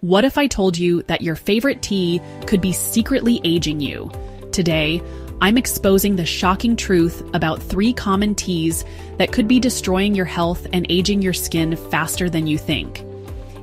What if I told you that your favorite tea could be secretly aging you? Today, I'm exposing the shocking truth about 3 common teas that could be destroying your health and aging your skin faster than you think.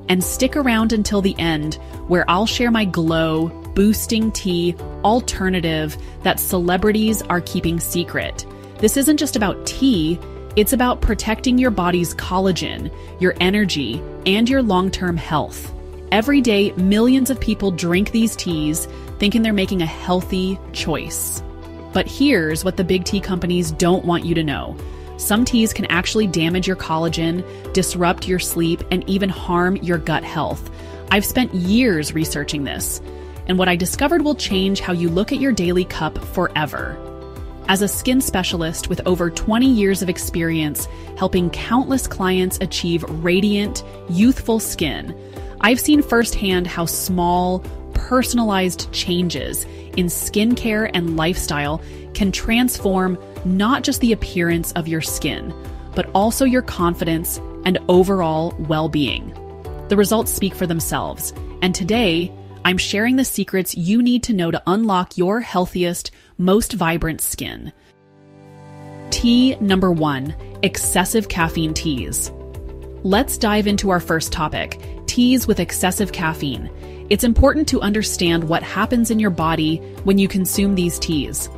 And stick around until the end, where I'll share my glow-boosting tea alternative that celebrities are keeping secret. This isn't just about tea, it's about protecting your body's collagen, your energy, and your long-term health. Every day, millions of people drink these teas, thinking they're making a healthy choice. But here's what the big tea companies don't want you to know. Some teas can actually damage your collagen, disrupt your sleep, and even harm your gut health. I've spent years researching this, and what I discovered will change how you look at your daily cup forever. As a skin specialist with over 20 years of experience helping countless clients achieve radiant, youthful skin, I've seen firsthand how small, personalized changes in skincare and lifestyle can transform not just the appearance of your skin, but also your confidence and overall well-being. The results speak for themselves, and today, I'm sharing the secrets you need to know to unlock your healthiest, most vibrant skin. Tea number 1, excessive caffeine teas. Let's dive into our first topic, teas with excessive caffeine. It's important to understand what happens in your body when you consume these teas.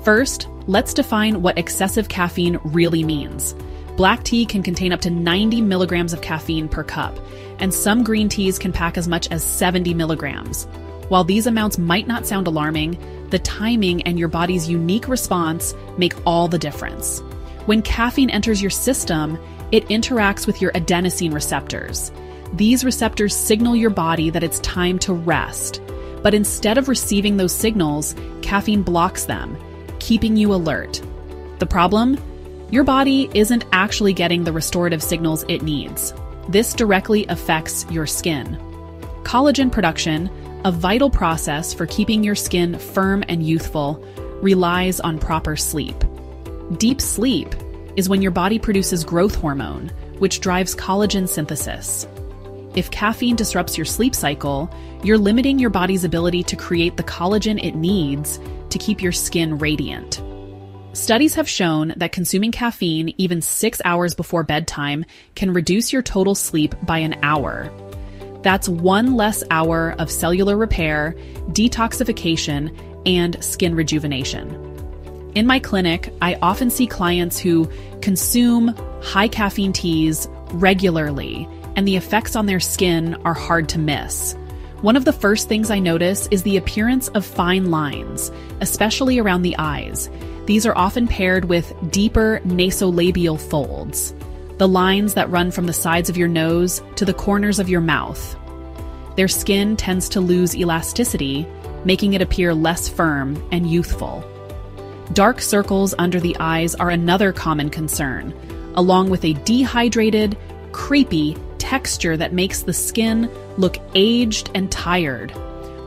First, let's define what excessive caffeine really means. Black tea can contain up to 90 milligrams of caffeine per cup, and some green teas can pack as much as 70 milligrams. While these amounts might not sound alarming, the timing and your body's unique response make all the difference. When caffeine enters your system, it interacts with your adenosine receptors. These receptors signal your body that it's time to rest. But instead of receiving those signals, caffeine blocks them, keeping you alert. The problem? Your body isn't actually getting the restorative signals it needs. This directly affects your skin. Collagen production, a vital process for keeping your skin firm and youthful, relies on proper sleep. Deep sleep is when your body produces growth hormone, which drives collagen synthesis. If caffeine disrupts your sleep cycle, you're limiting your body's ability to create the collagen it needs to keep your skin radiant. Studies have shown that consuming caffeine even 6 hours before bedtime can reduce your total sleep by an hour. That's 1 less hour of cellular repair, detoxification, and skin rejuvenation. In my clinic, I often see clients who consume high caffeine teas regularly, and the effects on their skin are hard to miss. One of the first things I notice is the appearance of fine lines, especially around the eyes. These are often paired with deeper nasolabial folds, the lines that run from the sides of your nose to the corners of your mouth. Their skin tends to lose elasticity, making it appear less firm and youthful. Dark circles under the eyes are another common concern, along with a dehydrated, creepy texture that makes the skin look aged and tired.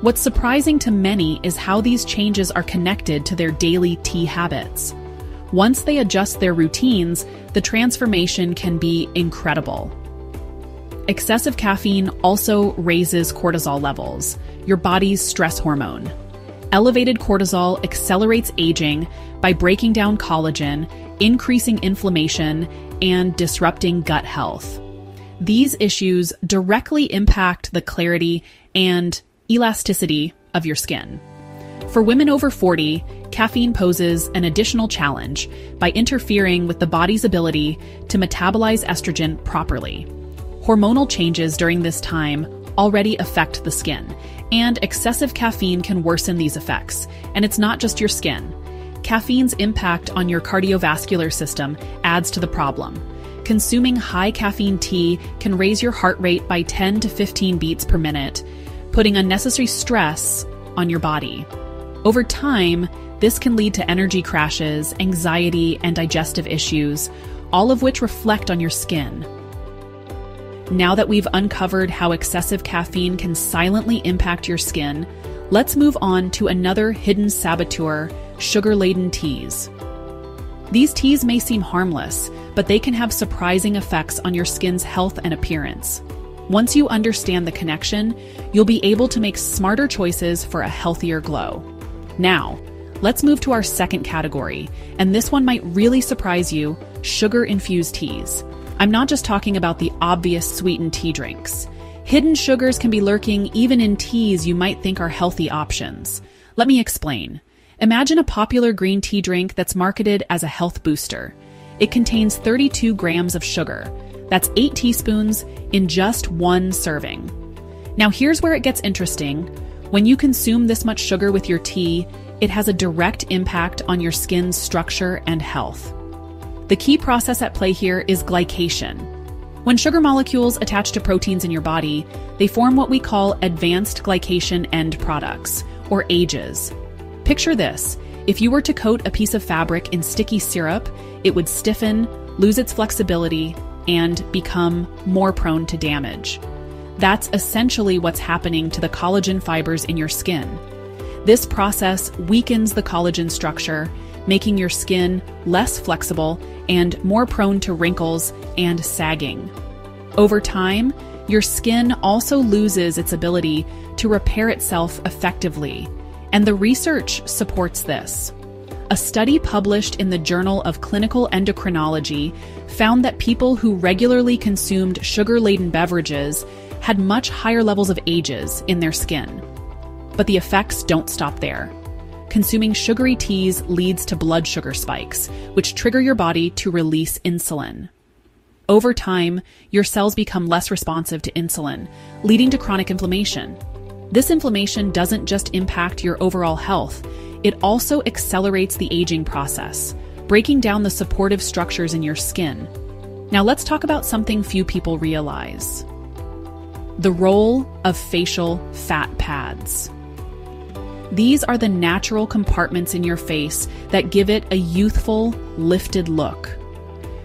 What's surprising to many is how these changes are connected to their daily tea habits. Once they adjust their routines, the transformation can be incredible. Excessive caffeine also raises cortisol levels, your body's stress hormone. Elevated cortisol accelerates aging by breaking down collagen, increasing inflammation, and disrupting gut health. These issues directly impact the clarity and elasticity of your skin. For women over 40, caffeine poses an additional challenge by interfering with the body's ability to metabolize estrogen properly. Hormonal changes during this time already affect the skin, and excessive caffeine can worsen these effects. And it's not just your skin. Caffeine's impact on your cardiovascular system adds to the problem. Consuming high caffeine tea can raise your heart rate by 10 to 15 beats per minute, putting unnecessary stress on your body. Over time, this can lead to energy crashes, anxiety, and digestive issues, all of which reflect on your skin. Now that we've uncovered how excessive caffeine can silently impact your skin, let's move on to another hidden saboteur, sugar-laden teas. These teas may seem harmless, but they can have surprising effects on your skin's health and appearance. Once you understand the connection, you'll be able to make smarter choices for a healthier glow. Now, let's move to our second category, and this one might really surprise you: sugar-infused teas. I'm not just talking about the obvious sweetened tea drinks. Hidden sugars can be lurking even in teas you might think are healthy options. Let me explain. Imagine a popular green tea drink that's marketed as a health booster. It contains 32 grams of sugar. That's 8 teaspoons in just one serving. Now here's where it gets interesting. When you consume this much sugar with your tea, it has a direct impact on your skin's structure and health. The key process at play here is glycation. When sugar molecules attach to proteins in your body, they form what we call advanced glycation end products, or AGEs. Picture this: if you were to coat a piece of fabric in sticky syrup, it would stiffen, lose its flexibility, and become more prone to damage. That's essentially what's happening to the collagen fibers in your skin. This process weakens the collagen structure, making your skin less flexible and more prone to wrinkles and sagging. Over time, your skin also loses its ability to repair itself effectively, and the research supports this. A study published in the Journal of Clinical Endocrinology found that people who regularly consumed sugar-laden beverages had much higher levels of AGEs in their skin. But the effects don't stop there. Consuming sugary teas leads to blood sugar spikes, which trigger your body to release insulin. Over time, your cells become less responsive to insulin, leading to chronic inflammation. This inflammation doesn't just impact your overall health, it also accelerates the aging process, breaking down the supportive structures in your skin. Now let's talk about something few people realize: the role of facial fat pads. These are the natural compartments in your face that give it a youthful, lifted look.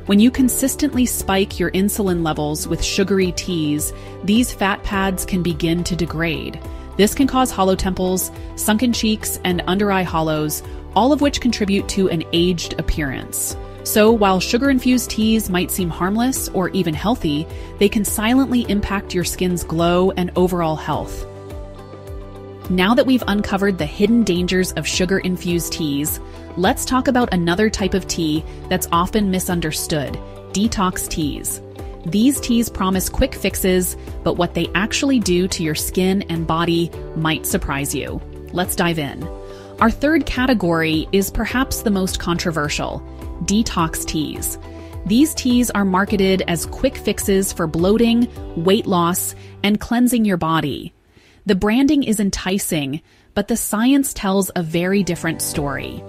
When you consistently spike your insulin levels with sugary teas, these fat pads can begin to degrade. This can cause hollow temples, sunken cheeks, and under-eye hollows, all of which contribute to an aged appearance. So while sugar-infused teas might seem harmless or even healthy, they can silently impact your skin's glow and overall health. Now that we've uncovered the hidden dangers of sugar-infused teas, let's talk about another type of tea that's often misunderstood: detox teas. These teas promise quick fixes, but what they actually do to your skin and body might surprise you. Let's dive in. Our third category is perhaps the most controversial: detox teas. These teas are marketed as quick fixes for bloating, weight loss, and cleansing your body. The branding is enticing, but the science tells a very different story.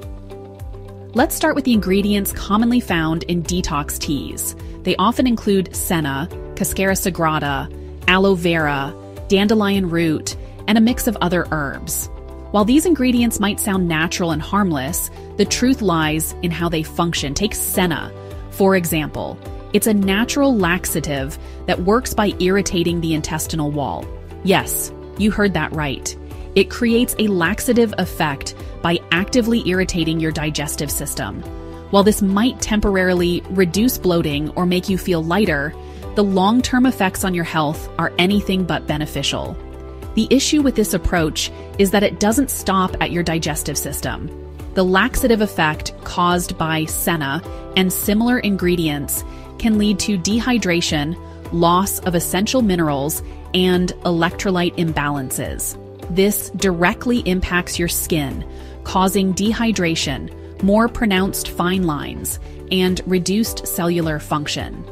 Let's start with the ingredients commonly found in detox teas. They often include senna, cascara sagrada, aloe vera, dandelion root, and a mix of other herbs. While these ingredients might sound natural and harmless, the truth lies in how they function. Take senna, for example. It's a natural laxative that works by irritating the intestinal wall. Yes, you heard that right. It creates a laxative effect by actively irritating your digestive system. While this might temporarily reduce bloating or make you feel lighter, the long-term effects on your health are anything but beneficial. The issue with this approach is that it doesn't stop at your digestive system. The laxative effect caused by senna and similar ingredients can lead to dehydration, loss of essential minerals, and electrolyte imbalances. This directly impacts your skin, causing dehydration, more pronounced fine lines, and reduced cellular function.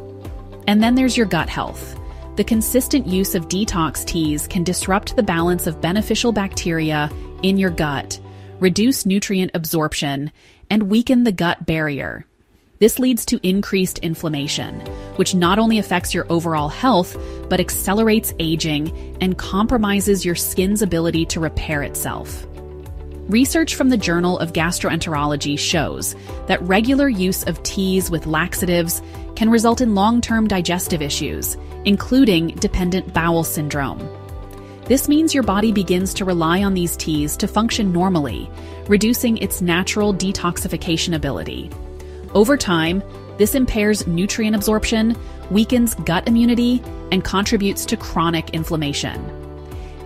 And then there's your gut health. The consistent use of detox teas can disrupt the balance of beneficial bacteria in your gut, reduce nutrient absorption, and weaken the gut barrier. This leads to increased inflammation, which not only affects your overall health, but accelerates aging and compromises your skin's ability to repair itself. Research from the Journal of Gastroenterology shows that regular use of teas with laxatives can result in long-term digestive issues, including dependent bowel syndrome. This means your body begins to rely on these teas to function normally, reducing its natural detoxification ability. Over time, this impairs nutrient absorption, weakens gut immunity, and contributes to chronic inflammation.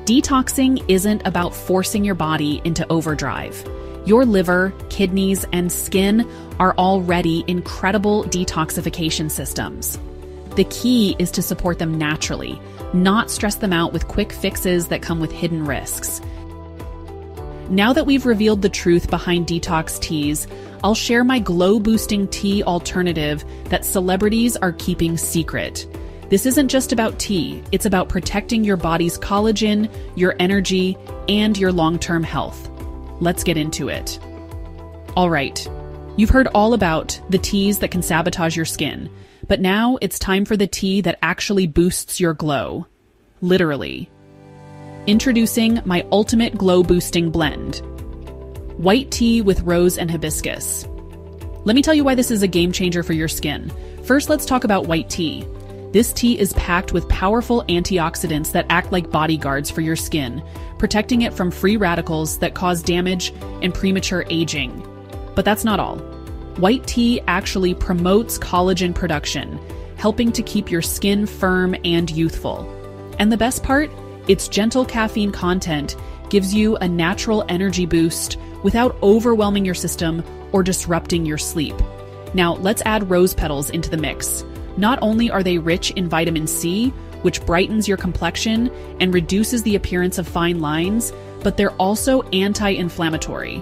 Detoxing isn't about forcing your body into overdrive. Your liver, kidneys, and skin are already incredible detoxification systems. The key is to support them naturally, not stress them out with quick fixes that come with hidden risks. Now that we've revealed the truth behind Detox Teas, I'll share my glow-boosting tea alternative that celebrities are keeping secret. This isn't just about tea, it's about protecting your body's collagen, your energy, and your long-term health. Let's get into it. All right, you've heard all about the teas that can sabotage your skin, but now it's time for the tea that actually boosts your glow. Literally. Introducing my ultimate glow-boosting blend. White tea with rose and hibiscus. Let me tell you why this is a game changer for your skin. First, let's talk about white tea. This tea is packed with powerful antioxidants that act like bodyguards for your skin, protecting it from free radicals that cause damage and premature aging. But that's not all. White tea actually promotes collagen production, helping to keep your skin firm and youthful. And the best part? Its gentle caffeine content gives you a natural energy boost without overwhelming your system or disrupting your sleep. Now, let's add rose petals into the mix. Not only are they rich in vitamin C, which brightens your complexion and reduces the appearance of fine lines, but they're also anti-inflammatory,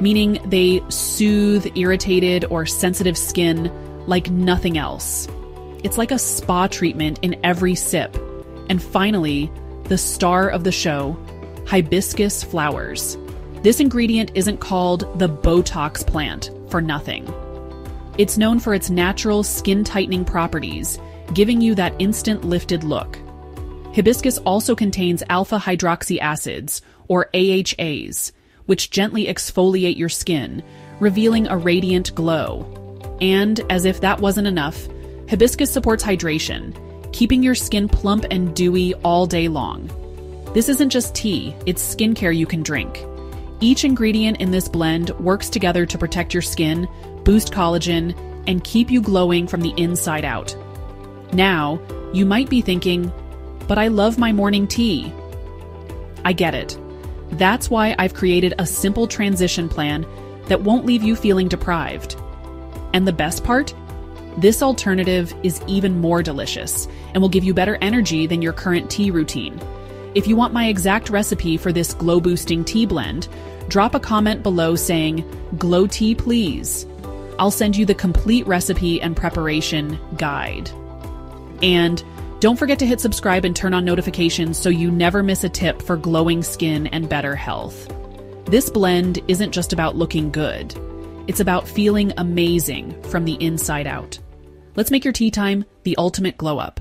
meaning they soothe irritated or sensitive skin like nothing else. It's like a spa treatment in every sip. And finally, the star of the show, hibiscus flowers. This ingredient isn't called the Botox plant for nothing. It's known for its natural skin-tightening properties, giving you that instant lifted look. Hibiscus also contains alpha-hydroxy acids, or AHAs, which gently exfoliate your skin, revealing a radiant glow. And, as if that wasn't enough, hibiscus supports hydration, keeping your skin plump and dewy all day long. This isn't just tea, it's skincare you can drink. Each ingredient in this blend works together to protect your skin, boost collagen, and keep you glowing from the inside out. Now, you might be thinking, but I love my morning tea. I get it. That's why I've created a simple transition plan that won't leave you feeling deprived. And the best part? This alternative is even more delicious and will give you better energy than your current tea routine. If you want my exact recipe for this glow-boosting tea blend, drop a comment below saying, "Glow tea, please." I'll send you the complete recipe and preparation guide. And don't forget to hit subscribe and turn on notifications so you never miss a tip for glowing skin and better health. This blend isn't just about looking good. It's about feeling amazing from the inside out. Let's make your tea time the ultimate glow up.